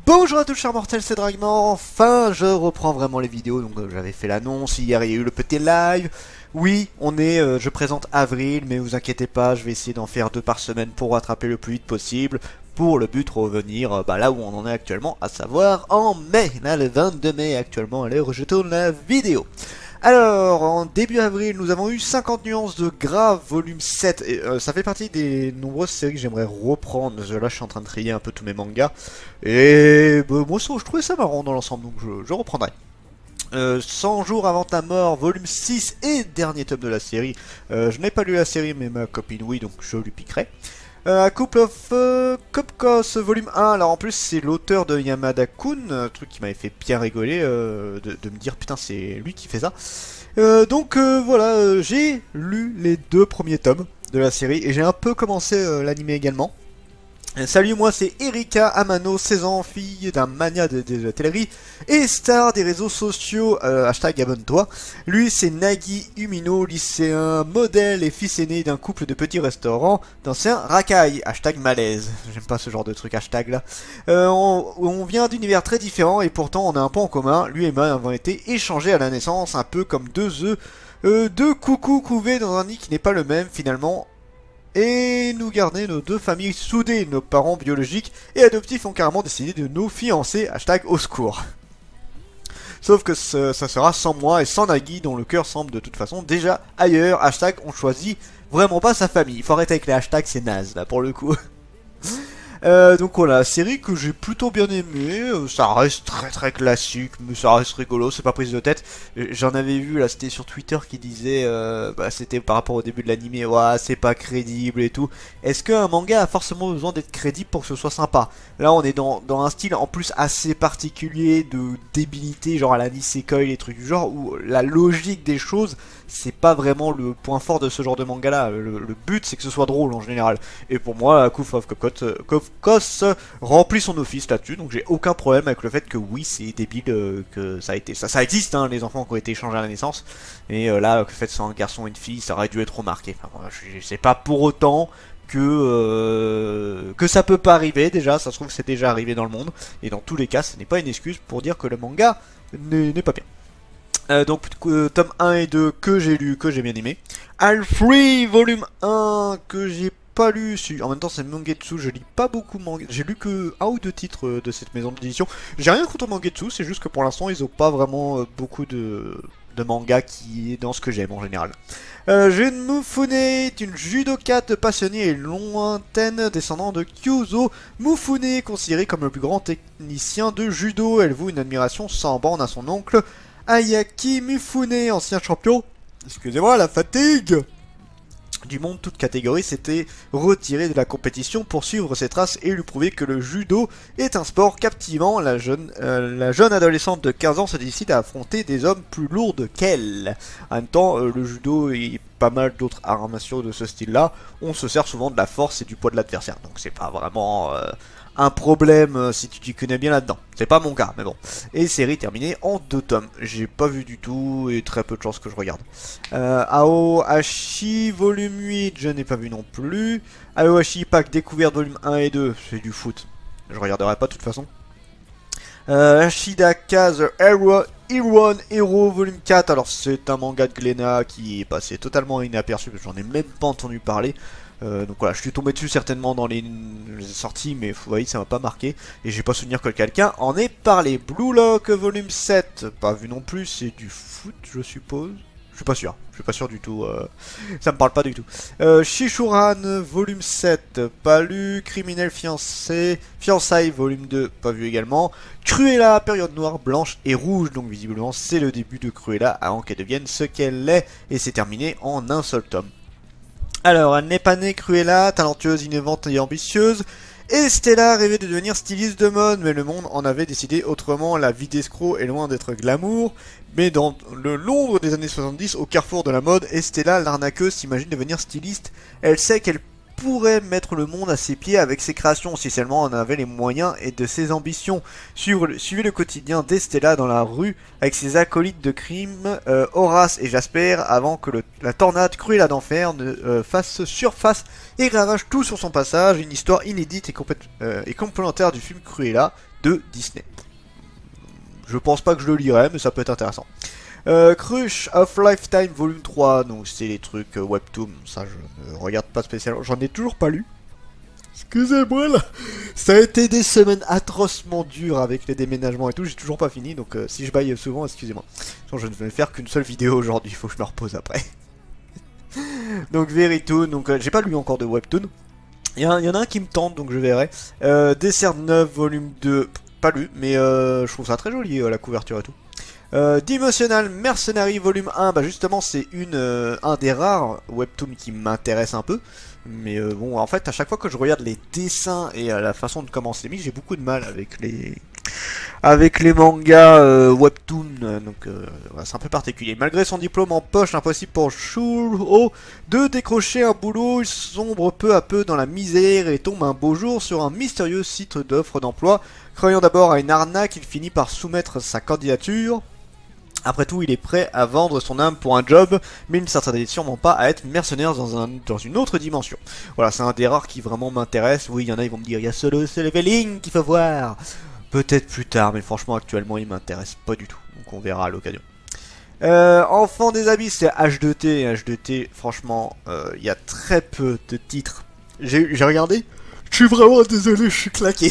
Bonjour à tous chers mortels, c'est Dragman. Enfin je reprends vraiment les vidéos, donc j'avais fait l'annonce, hier il y a eu le petit live. Oui, je présente avril, mais vous inquiétez pas, je vais essayer d'en faire 2 par semaine pour rattraper le plus vite possible. Pour le but revenir là où on en est actuellement, à savoir en mai, là le 22 mai actuellement à l'heure où je tourne la vidéo. Alors, en début avril, nous avons eu 50 nuances de gras, volume 7, et ça fait partie des nombreuses séries que j'aimerais reprendre. Là, je suis en train de trier un peu tous mes mangas, et moi, je trouvais ça marrant dans l'ensemble, donc je reprendrai. 100 jours avant ta mort, volume 6 et dernier tome de la série. Je n'ai pas lu la série, mais ma copine oui, donc je lui piquerai. A Couple of Cupcos, volume 1, alors en plus c'est l'auteur de Yamada-kun, truc qui m'avait fait bien rigoler, de me dire putain c'est lui qui fait ça. Voilà, j'ai lu les 2 premiers tomes de la série et j'ai un peu commencé l'anime également. Salut, moi c'est Erika Amano, 16 ans, fille d'un mania de la télé et star des réseaux sociaux, hashtag abonne-toi. Lui c'est Nagi Umino, lycéen, modèle et fils aîné d'un couple de petits restaurants d'anciens racailles, hashtag malaise. J'aime pas ce genre de truc, hashtag là. On vient d'univers très différents et pourtant on a un point en commun, lui et moi avons été échangés à la naissance, un peu comme 2 œufs, 2 coucous couvés dans un nid qui n'est pas le même finalement. Et nous garder nos 2 familles soudées, nos parents biologiques et adoptifs ont carrément décidé de nous fiancer, hashtag au secours. Sauf que ça sera sans moi et sans Nagi dont le cœur semble de toute façon déjà ailleurs, hashtag on choisit vraiment pas sa famille. Il faut arrêter avec les hashtags, c'est naze là pour le coup. Donc voilà, série que j'ai plutôt bien aimé, ça reste très classique, mais ça reste rigolo, c'est pas prise de tête. J'en avais vu là, c'était sur Twitter qui disait, c'était par rapport au début de l'anime, ouais, c'est pas crédible et tout. Est-ce qu'un manga a forcément besoin d'être crédible pour que ce soit sympa? Là on est dans un style en plus assez particulier de débilité, genre à la Nisekoi, les trucs du genre, où la logique des choses, c'est pas vraiment le point fort de ce genre de manga là. Le but c'est que ce soit drôle en général. Et pour moi, Couple of Cupcos remplit son office là-dessus, donc j'ai aucun problème avec le fait que oui c'est débile que ça a été. Ça existe hein, les enfants qui ont été échangés à la naissance. Et là, le fait que ce soit un garçon et une fille, ça aurait dû être remarqué. Enfin, je sais pas pour autant que ça peut pas arriver, déjà, ça se trouve que c'est déjà arrivé dans le monde. Et dans tous les cas, ce n'est pas une excuse pour dire que le manga n'est pas bien. Tome 1 et 2 que j'ai lu, que j'ai bien aimé. All-Free volume 1 que j'ai pas lu, en même temps c'est Mangetsu, je lis pas beaucoup manga, j'ai lu que 1 ou 2 titres de cette maison d'édition. J'ai rien contre Mangetsu, c'est juste que pour l'instant ils ont pas vraiment beaucoup de manga qui est dans ce que j'aime en général. Jun Mufune est une judokate passionnée et lointaine descendant de Kyuzo Mufune, considéré comme le plus grand technicien de judo. Elle voue une admiration sans borne à son oncle Ayaki Mifune, ancien champion, excusez-moi, la fatigue du monde, toute catégorie, s'était retiré de la compétition pour suivre ses traces et lui prouver que le judo est un sport captivant. La jeune adolescente de 15 ans se décide à affronter des hommes plus lourds qu'elle. En même temps, le judo et pas mal d'autres arts martiaux de ce style-là, on se sert souvent de la force et du poids de l'adversaire. Donc c'est pas vraiment un problème si tu t'y connais bien là-dedans. C'est pas mon cas, mais bon. Et série terminée en 2 tomes. J'ai pas vu du tout et très peu de chances que je regarde. Aohashi volume 8, je n'ai pas vu non plus. Aohashi Pack découverte volume 1 et 2, c'est du foot. Je regarderai pas de toute façon. Ashidaka The Hero volume 4, alors c'est un manga de Glénat qui est passé totalement inaperçu, parce que j'en ai même pas entendu parler. Donc voilà, je suis tombé dessus certainement dans les sorties, mais vous voyez, ça m'a pas marqué. Et j'ai pas souvenir que quelqu'un en ait parlé. Blue Lock volume 7, pas vu non plus, c'est du foot je suppose. Je suis pas sûr du tout, ça me parle pas du tout. Shishuran volume 7, pas lu. Criminel fiançailles volume 2, pas vu également. Cruella, période noire, blanche et rouge, donc visiblement c'est le début de Cruella avant qu'elle devienne ce qu'elle est, et c'est terminé en un seul tome. Alors, elle n'est pas née Cruella, talentueuse, innovante et ambitieuse. Estella rêvait de devenir styliste de mode, mais le monde en avait décidé autrement. La vie d'escroc est loin d'être glamour. Mais dans le Londres des années 70, au carrefour de la mode, Estella, l'arnaqueuse, s'imagine devenir styliste. Elle sait qu'elle pourrait mettre le monde à ses pieds avec ses créations, si seulement on avait les moyens et de ses ambitions. Suivez le quotidien d'Estella dans la rue avec ses acolytes de crime, Horace et Jasper, avant que la tornade Cruella d'enfer ne fasse surface et ravage tout sur son passage. Une histoire inédite et complémentaire du film Cruella de Disney. Je pense pas que je le lirai, mais ça peut être intéressant. Crush of Lifetime volume 3, donc c'est les trucs webtoon, ça je ne regarde pas spécialement, j'en ai toujours pas lu. Excusez-moi là, ça a été des semaines atrocement dures avec les déménagements et tout, j'ai toujours pas fini, donc si je baille souvent, excusez-moi. Sinon je ne vais faire qu'une seule vidéo aujourd'hui, il faut que je me repose après. Donc Veritoon, donc j'ai pas lu encore de webtoon. Il y en a un qui me tente, donc je verrai. Dessert 9 volume 2, pas lu, mais je trouve ça très joli la couverture et tout. Dimensional Mercenary volume 1, bah justement c'est un des rares webtoons qui m'intéresse un peu. Mais bon, en fait à chaque fois que je regarde les dessins et la façon de comment c'est mis, j'ai beaucoup de mal avec les mangas webtoon, donc c'est un peu particulier. Malgré son diplôme en poche, impossible pour Shuro de décrocher un boulot. Il sombre peu à peu dans la misère et tombe un beau jour sur un mystérieux site d'offres d'emploi. Croyant d'abord à une arnaque, il finit par soumettre sa candidature. Après tout, il est prêt à vendre son âme pour un job, mais il ne s'attendait sûrement pas à être mercenaire dans une autre dimension. Voilà, c'est un des rares qui vraiment m'intéresse. Oui, il y en a, ils vont me dire, il y a solo ce leveling qu'il faut voir. Peut-être plus tard, mais franchement, actuellement, il m'intéresse pas du tout. Donc on verra à l'occasion. Enfant des abysses, c'est H2T. H2T, franchement, il y a très peu de titres. J'ai regardé. Je suis vraiment désolé, je suis claqué.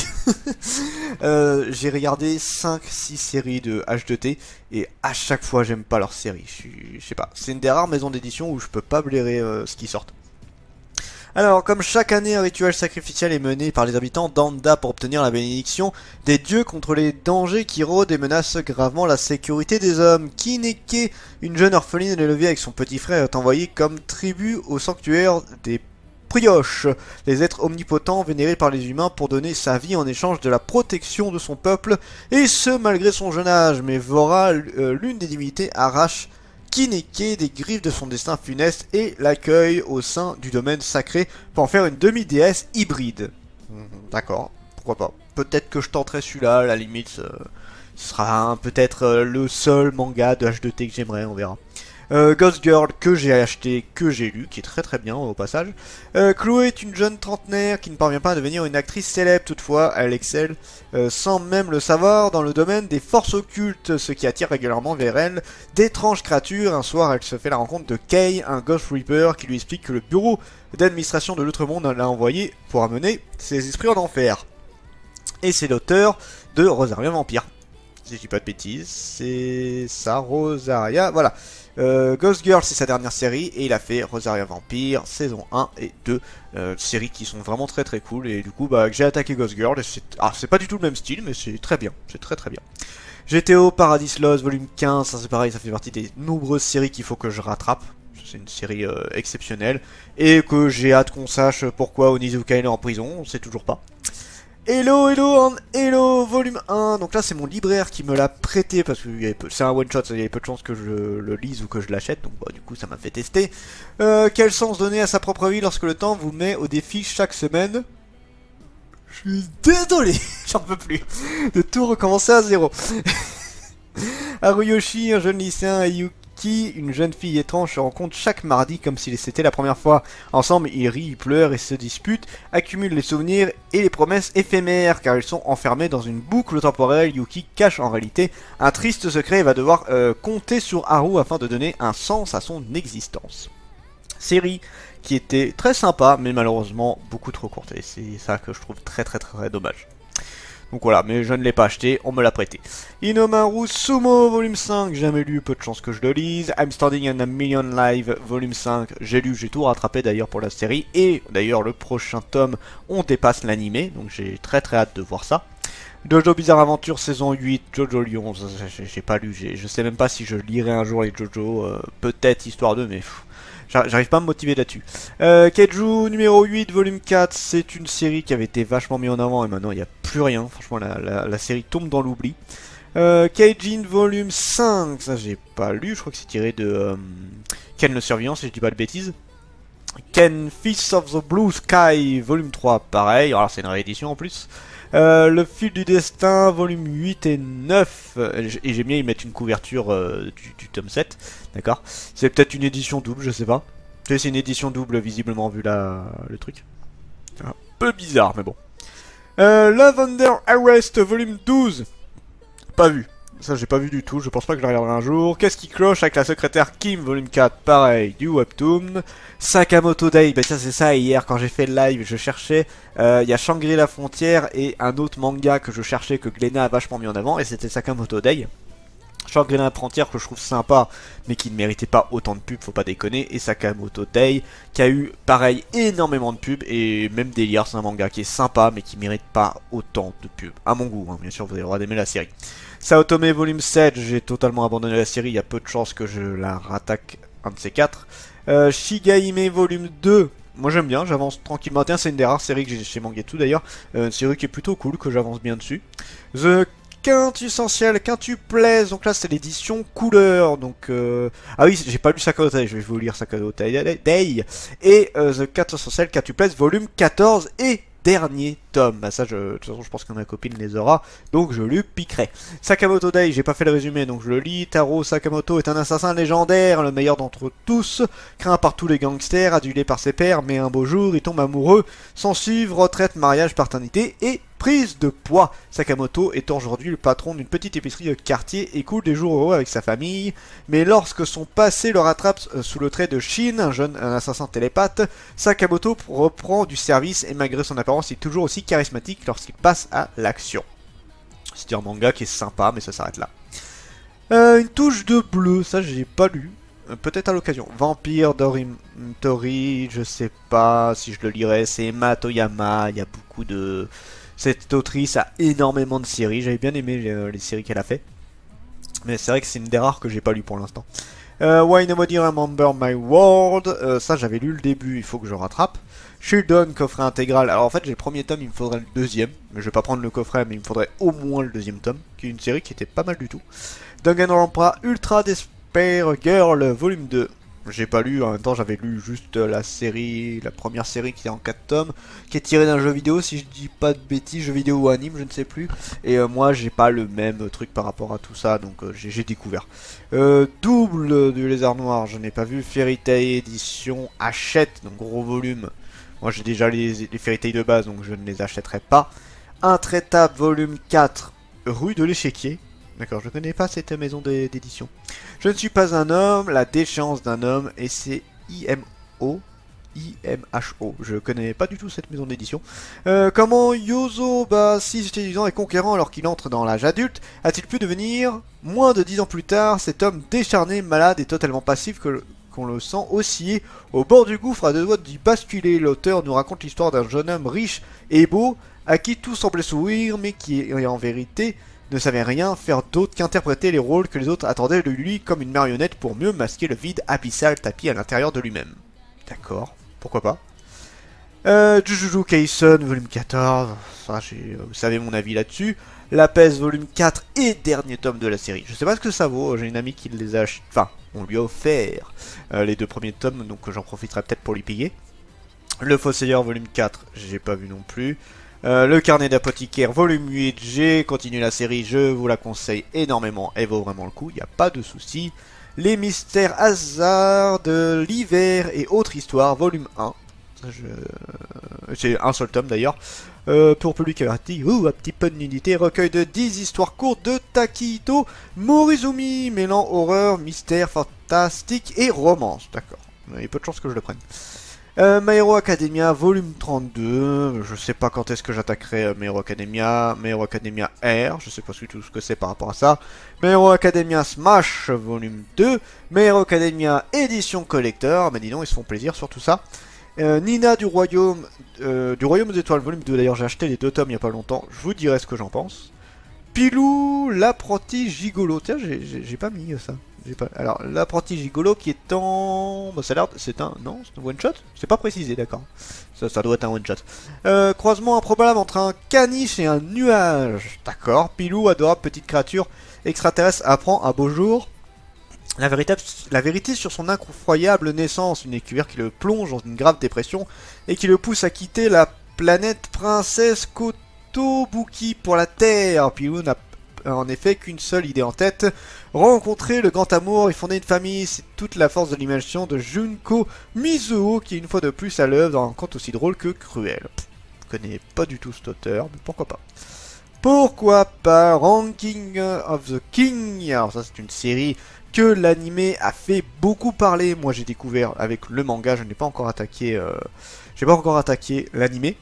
J'ai regardé 5-6 séries de H2T et à chaque fois j'aime pas leur série. Je sais pas, c'est une des rares maisons d'édition où je peux pas blairer ce qui sort. Alors, comme chaque année, un rituel sacrificiel est mené par les habitants d'Anda pour obtenir la bénédiction des dieux contre les dangers qui rôdent et menacent gravement la sécurité des hommes. Kineke, une jeune orpheline élevée avec son petit frère, est envoyée comme tribut au sanctuaire des Brioche, les êtres omnipotents vénérés par les humains pour donner sa vie en échange de la protection de son peuple, et ce malgré son jeune âge. Mais Vora, l'une des divinités, arrache Kineke des griffes de son destin funeste et l'accueille au sein du domaine sacré pour en faire une demi-déesse hybride. D'accord, pourquoi pas. Peut-être que je tenterai celui-là, à la limite, ce sera peut-être le seul manga de H2T que j'aimerais, on verra. Ghost Girl que j'ai acheté, que j'ai lu, qui est très très bien au passage. Chloé est une jeune trentenaire qui ne parvient pas à devenir une actrice célèbre, toutefois elle excelle sans même le savoir dans le domaine des forces occultes, ce qui attire régulièrement vers elle d'étranges créatures. Un soir elle se fait la rencontre de Kay, un Ghost Reaper qui lui explique que le bureau d'administration de l'Outre-Monde l'a envoyé pour amener ses esprits en enfer. Et c'est l'auteur de Rosaria Vampire. Si je dis pas de bêtises, c'est ça, Rosaria, voilà. Ghost Girl, c'est sa dernière série, et il a fait Rosaria Vampire, saison 1 et 2, séries qui sont vraiment très très cool, et du coup, bah, j'ai attaqué Ghost Girl, et c'est pas du tout le même style, mais c'est très bien, c'est très très bien. GTO Paradise Lost, volume 15, ça c'est pareil, ça fait partie des nombreuses séries qu'il faut que je rattrape. C'est une série exceptionnelle, et que j'ai hâte qu'on sache pourquoi Onizuka est en prison, on sait toujours pas. Hello, hello, volume 1. Donc là, c'est mon libraire qui me l'a prêté parce que c'est un one shot, il y avait peu de chances que je le lise ou que je l'achète. Donc bah, du coup, ça m'a fait tester. Quel sens donner à sa propre vie lorsque le temps vous met au défi chaque semaine? Je suis désolé, j'en peux plus de tout recommencer à zéro. Haruyoshi, un jeune lycéen, et Yuki, une jeune fille étrange, se rencontrent chaque mardi comme si c'était la première fois. Ensemble, ils rient, ils pleurent et se disputent, accumulent les souvenirs et les promesses éphémères car ils sont enfermés dans une boucle temporelle. Yuki cache en réalité un triste secret et va devoir compter sur Haru afin de donner un sens à son existence. Série qui était très sympa mais malheureusement beaucoup trop courte et c'est ça que je trouve très dommage. Donc voilà, mais je ne l'ai pas acheté, on me l'a prêté. Inomaru Sumo, volume 5, jamais lu, peu de chance que je le lise. I'm Standing on a Million Live, volume 5, j'ai lu, j'ai tout rattrapé d'ailleurs pour la série. Et d'ailleurs, le prochain tome, on dépasse l'animé, donc j'ai très hâte de voir ça. Jojo Bizarre Aventure, saison 8, Jojo Lion, j'ai pas lu, je sais même pas si je lirai un jour les Jojo, peut-être histoire d'eux, mais J'arrive pas à me motiver là-dessus. Kaiju numéro 8, volume 4, c'est une série qui avait été vachement mise en avant et maintenant il n'y a plus rien. Franchement, la série tombe dans l'oubli. Kaijin volume 5, ça j'ai pas lu, je crois que c'est tiré de Ken le Survivant, si je dis pas de bêtises. Ken Fist of the Blue Sky volume 3, pareil, alors c'est une réédition en plus. Le fil du destin, volume 8 et 9, et j'aime bien y mettre une couverture du tome 7, d'accord. C'est peut-être une édition double, je sais pas. C'est une édition double, visiblement, vu le truc. Un peu bizarre, mais bon. Lavender Arrest, volume 12. Pas vu. Ça, j'ai pas vu du tout, je pense pas que je le regarderai un jour. Qu'est-ce qui cloche avec la secrétaire Kim, volume 4, pareil, du webtoon. Sakamoto Day, bah tiens, c'est ça, hier, quand j'ai fait le live, je cherchais, il y a Shangri-La Frontière et un autre manga que je cherchais, que Glénat a vachement mis en avant, et c'était Sakamoto Day. Shangri-La Frontière que je trouve sympa, mais qui ne méritait pas autant de pubs, faut pas déconner, et Sakamoto Day, qui a eu, pareil, énormément de pubs, et même Délire, c'est un manga qui est sympa, mais qui mérite pas autant de pubs, à mon goût, hein, bien sûr, vous avez le droit d'aimer la série. Saotome volume 7, j'ai totalement abandonné la série, il y a peu de chances que je la rattaque un de ces quatre. Shigaime volume 2, moi j'aime bien, j'avance tranquillement. Tiens, c'est une des rares séries que j'ai chez Mangetsu d'ailleurs, une série qui est plutôt cool, que j'avance bien dessus. The Quintessentiel, Quintuplesse, donc là c'est l'édition couleur, donc ah oui, j'ai pas lu Sakamoto Day, je vais vous lire Sakamoto Day, et The Quintessentiel, Quintuplesse, volume 14 et dernier tome. Bah ça, de toute façon, je pense que ma copine les aura, donc je lui piquerai. Sakamoto Day, j'ai pas fait le résumé, donc je le lis. Taro Sakamoto est un assassin légendaire, le meilleur d'entre tous, craint par tous les gangsters, adulé par ses pairs, mais un beau jour, il tombe amoureux, s'en suivre, retraite, mariage, paternité et prise de poids. Sakamoto est aujourd'hui le patron d'une petite épicerie de quartier et coule des jours heureux avec sa famille, mais lorsque son passé le rattrape sous le trait de Shin, un assassin télépathe, Sakamoto reprend du service et malgré son apparence, il est toujours aussi charismatique lorsqu'il passe à l'action. C'est un manga qui est sympa, mais ça s'arrête là. Une touche de bleu, ça j'ai pas lu. Peut-être à l'occasion. Vampire Tori, je sais pas si je le lirai. C'est Emma Toyama, il y a beaucoup de... Cette autrice a énormément de séries, j'avais bien aimé les séries qu'elle a fait. Mais c'est vrai que c'est une des rares que j'ai pas lu pour l'instant. Why Nobody Remember My World, ça j'avais lu le début, il faut que je rattrape. Shildon, coffret intégral, alors en fait j'ai le premier tome, il me faudrait le deuxième. Mais je vais pas prendre le coffret, mais il me faudrait au moins le deuxième tome, qui est une série qui était pas mal du tout. Danganronpa Ultra Despair Girl, volume 2. J'ai pas lu, en même temps j'avais lu juste la série, la première série qui est en 4 tomes, qui est tirée d'un jeu vidéo, si je dis pas de bêtises, jeu vidéo ou anime, je ne sais plus. Et moi j'ai pas le même truc par rapport à tout ça, donc j'ai découvert. Double du Lézard Noir, je n'ai pas vu. Fairy Tail édition Hachette, donc gros volume. Moi j'ai déjà les Fairy Tail de base, donc je ne les achèterai pas. Intraitable volume 4, rue de l'Échiquier. D'accord, je connais pas cette maison d'édition. Je ne suis pas un homme, la déchéance d'un homme, et c'est IMHO. Je connais pas du tout cette maison d'édition. Comment Yozo, 6 ans et conquérant alors qu'il entre dans l'âge adulte, a-t-il pu devenir, moins de 10 ans plus tard, cet homme décharné, malade et totalement passif qu'on le sent osciller au bord du gouffre à deux doigts d'y basculer. L'auteur nous raconte l'histoire d'un jeune homme riche et beau, à qui tout semblait sourire, mais qui en vérité ne savait rien faire d'autre qu'interpréter les rôles que les autres attendaient de lui comme une marionnette pour mieux masquer le vide abyssal tapis à l'intérieur de lui-même. D'accord, pourquoi pas. Jujutsu Kaisen, volume 14, ça, vous savez mon avis là-dessus. La Peste, volume 4 et dernier tome de la série. Je sais pas ce que ça vaut, j'ai une amie qui les a achetés, enfin, on lui a offert les 2 premiers tomes, donc j'en profiterai peut-être pour lui payer. Le Fossoyeur, volume 4, j'ai pas vu non plus. Le carnet d'apothicaire volume 8, j'ai continué la série, je vous la conseille énormément, elle vaut vraiment le coup, il n'y a pas de souci. Les mystères hasards de l'hiver et autres histoires, volume 1. C'est un seul tome d'ailleurs. Pour public averti, un petit peu de nudité, recueil de 10 histoires courtes de Takito Morizumi, mêlant horreur, mystère, fantastique et romance. D'accord, il y a peu de chances que je le prenne. My Hero Academia, volume 32, je sais pas quand est-ce que j'attaquerai My Hero Academia R, je sais pas du tout ce que c'est par rapport à ça. My Hero Academia Smash, volume 2, My Hero Academia édition collector, mais dis donc, ils se font plaisir sur tout ça. Nina du Royaume aux Étoiles, volume 2, d'ailleurs j'ai acheté les 2 tomes il y a pas longtemps, je vous dirai ce que j'en pense. Pilou, l'apprenti gigolo, tiens j'ai pas mis ça, j'ai pas... Alors, l'apprenti gigolo qui est en... Bah, ça a l'air... C'est un... Non, c'est un one-shot. C'est pas précisé, d'accord. Ça doit être un one-shot. Croisement improbable entre un caniche et un nuage. D'accord. Pilou, adorable petite créature extraterrestre, apprend un beau jour la vérité sur son incroyable naissance. Une écuvire qui le plonge dans une grave dépression et qui le pousse à quitter la planète princesse Kotobuki pour la Terre. Pilou n'a en effet qu'une seule idée en tête, rencontrer le grand amour et fonder une famille. C'est toute la force de l'imagination de Junko Mizuho qui est une fois de plus à l'œuvre dans un conte aussi drôle que cruel. Je connais pas du tout cet auteur, mais pourquoi pas. Pourquoi pas Ranking of the King. Alors ça c'est une série que l'animé a fait beaucoup parler. Moi j'ai découvert avec le manga, je n'ai pas encore attaqué l'animé.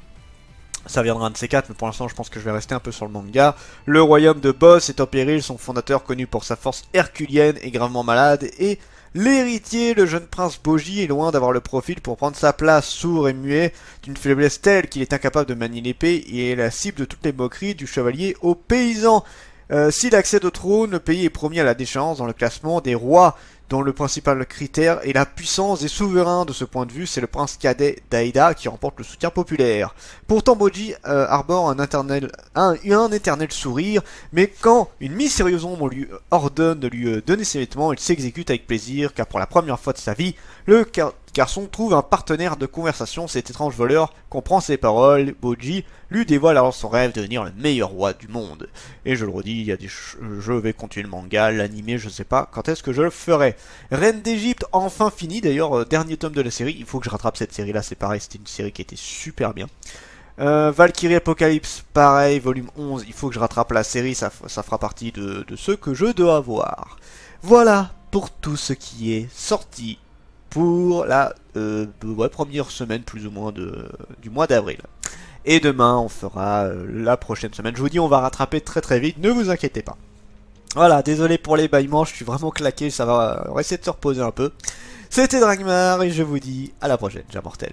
Ça viendra un de ces quatre, mais pour l'instant je pense que je vais rester un peu sur le manga. Le royaume de Boss est en péril, son fondateur connu pour sa force herculienne est gravement malade, et l'héritier, le jeune prince Boji, est loin d'avoir le profil pour prendre sa place. Sourd et muet, d'une faiblesse telle qu'il est incapable de manier l'épée, et est la cible de toutes les moqueries du chevalier aux paysans. S'il accède au trône, le pays est promis à la déchéance dans le classement des rois, dont le principal critère est la puissance des souverains. De ce point de vue, c'est le prince cadet Daida qui remporte le soutien populaire. Pourtant, Boji arbore un éternel sourire, mais quand une mystérieuse ombre lui ordonne de lui donner ses vêtements, il s'exécute avec plaisir, car pour la première fois de sa vie, le garçon trouve un partenaire de conversation. Cet étrange voleur comprend ses paroles. Boji lui dévoile alors son rêve de devenir le meilleur roi du monde. Et je le redis, il y a je vais continuer le manga, l'animé, je sais pas quand est-ce que je le ferai. Reine d'Égypte, enfin fini, d'ailleurs, dernier tome de la série. Il faut que je rattrape cette série là, c'est pareil, c'était une série qui était super bien. Valkyrie Apocalypse, pareil, volume 11, il faut que je rattrape la série, ça fera partie de ceux que je dois avoir. Voilà pour tout ce qui est sorti pour la première semaine plus ou moins du mois d'avril. Et demain on fera la prochaine semaine. Je vous dis, on va rattraper très très vite, ne vous inquiétez pas. Voilà, désolé pour les bâillements, je suis vraiment claqué, ça va, on va essayer de se reposer un peu. C'était Dragmar et je vous dis à la prochaine, Jamortel.